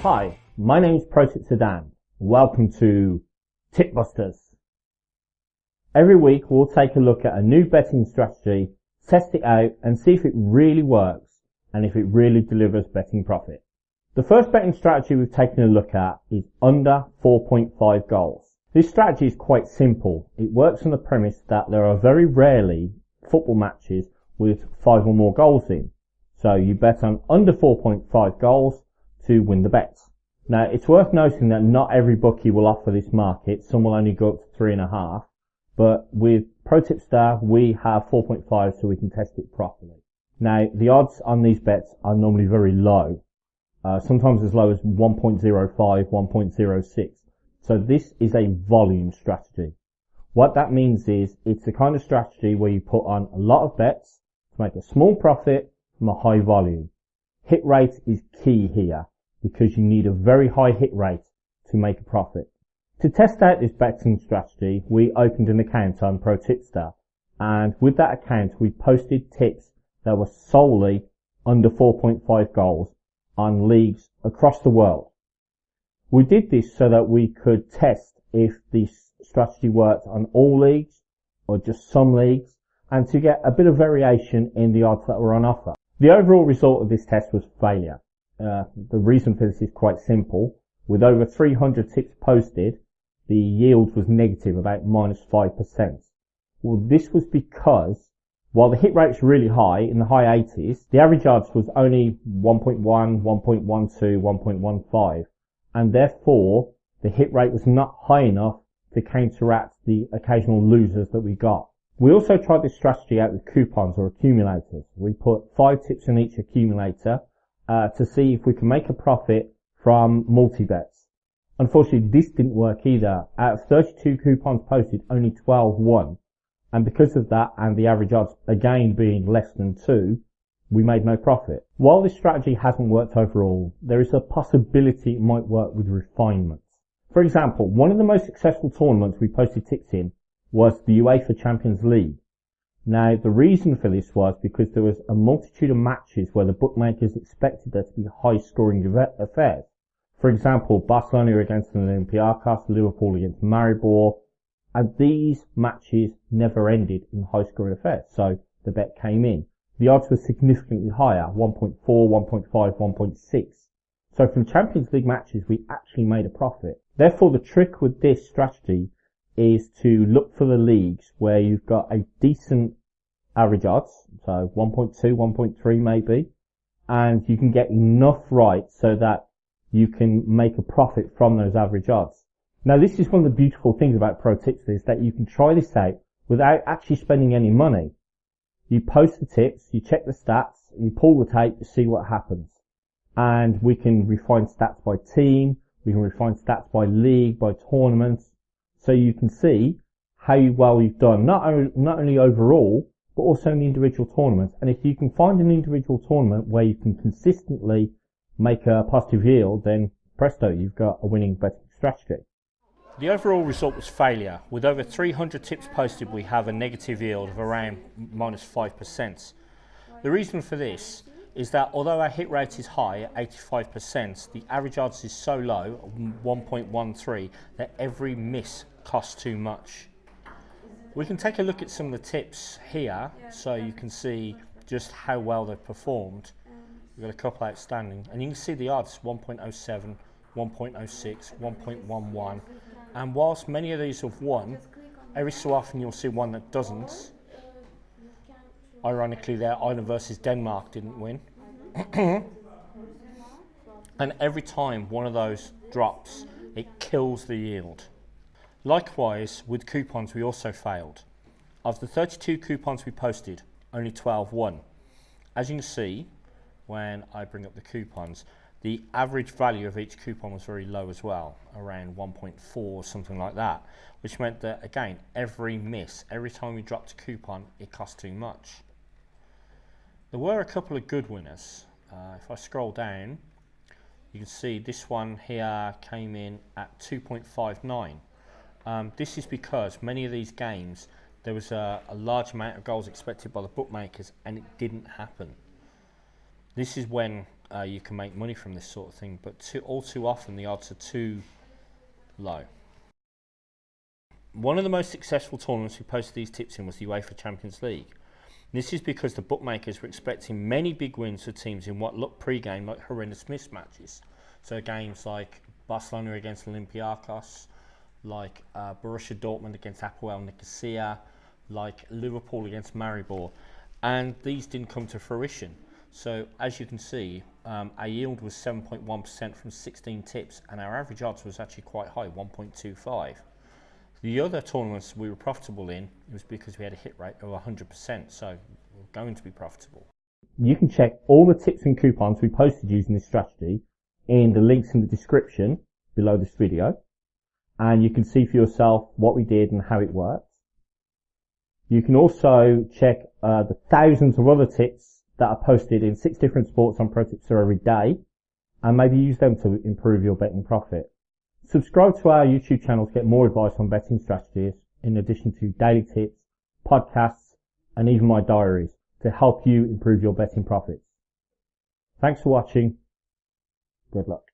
Hi, my name is ProTipsterDan. Welcome to Tip Busters. Every week we'll take a look at a new betting strategy, test it out and see if it really works and if it really delivers betting profit. The first betting strategy we've taken a look at is under 4.5 goals. This strategy is quite simple. It works on the premise that there are very rarely football matches with 5 or more goals in. So you bet on under 4.5 goals to win the bets. Now, it's worth noting that not every bookie will offer this market. Some will only go up to 3.5. But with ProTipster, we have 4.5 so we can test it properly. Now, the odds on these bets are normally very low. Sometimes as low as 1.05, 1.06. So this is a volume strategy. What that means is it's the kind of strategy where you put on a lot of bets to make a small profit from a high volume. Hit rate is key here because you need a very high hit rate to make a profit. To test out this betting strategy, we opened an account on ProTipster, and with that account we posted tips that were solely under 4.5 goals on leagues across the world. We did this so that we could test if this strategy worked on all leagues or just some leagues, and to get a bit of variation in the odds that were on offer. The overall result of this test was failure. The reason for this is quite simple. With over 300 tips posted, the yield was negative, about -5%. Well, this was because while the hit rate's really high, in the high 80s, the average odds was only 1.1, 1.12, 1.15, and therefore the hit rate was not high enough to counteract the occasional losers that we got. We also tried this strategy out with coupons or accumulators. We put 5 tips in each accumulator to see if we can make a profit from multi-bets. Unfortunately, this didn't work either. Out of 32 coupons posted, only 12 won. And because of that, and the average odds again being less than 2, we made no profit. While this strategy hasn't worked overall, there is a possibility it might work with refinements. For example, one of the most successful tournaments we posted tips in was the UEFA Champions League. Now, the reason for this was because there was a multitude of matches where the bookmakers expected there to be high-scoring affairs. For example, Barcelona against Olympiacos, Liverpool against Maribor, and these matches never ended in high-scoring affairs, so the bet came in. The odds were significantly higher, 1.4, 1.5, 1.6. So from Champions League matches, we actually made a profit. Therefore, the trick with this strategy is to look for the leagues where you've got a decent average odds, so 1.2, 1.3 maybe, and you can get enough right so that you can make a profit from those average odds. Now, this is one of the beautiful things about ProTipster is that you can try this out without actually spending any money. You post the tips, you check the stats, you pull the tape to see what happens. And we can refine stats by team, we can refine stats by league, by tournaments, so you can see how well you've done, not only overall, but also in the individual tournaments. And if you can find an individual tournament where you can consistently make a positive yield, then presto, you've got a winning betting strategy. The overall result was failure. With over 300 tips posted, we have a negative yield of around -5%. The reason for this is that although our hit rate is high at 85%, the average odds is so low, 1.13, that every miss costs too much. We can take a look at some of the tips here so you can see just how well they've performed. We've got a couple outstanding, and you can see the odds 1.07, 1.06, 1.11, and whilst many of these have won, every so often you'll see one that doesn't. Ironically there, Ireland versus Denmark didn't win. And every time one of those drops, it kills the yield. Likewise, with coupons we also failed. Of the 32 coupons we posted, only 12 won. As you can see, when I bring up the coupons, the average value of each coupon was very low as well, around 1.4, something like that, which meant that, again, every miss, every time we dropped a coupon, it cost too much. There were a couple of good winners. If I scroll down, you can see this one here came in at 2.59. This is because many of these games, there was a large amount of goals expected by the bookmakers and it didn't happen. This is when you can make money from this sort of thing, but all too often the odds are too low. One of the most successful tournaments we posted these tips in was the UEFA Champions League. This is because the bookmakers were expecting many big wins for teams in what looked pre-game like horrendous mismatches. So games like Barcelona against Olympiacos, like Borussia Dortmund against Apoel Nicosia, like Liverpool against Maribor, and these didn't come to fruition. So as you can see, our yield was 7.1% from 16 tips, and our average odds was actually quite high, 1.25. The other tournaments we were profitable in, it was because we had a hit rate of 100%, so we're going to be profitable. You can check all the tips and coupons we posted using this strategy in the links in the description below this video, and you can see for yourself what we did and how it works. You can also check the thousands of other tips that are posted in 6 different sports on ProTipster every day, and maybe use them to improve your betting profit. Subscribe to our YouTube channel to get more advice on betting strategies, in addition to daily tips, podcasts, and even my diaries to help you improve your betting profits. Thanks for watching. Good luck.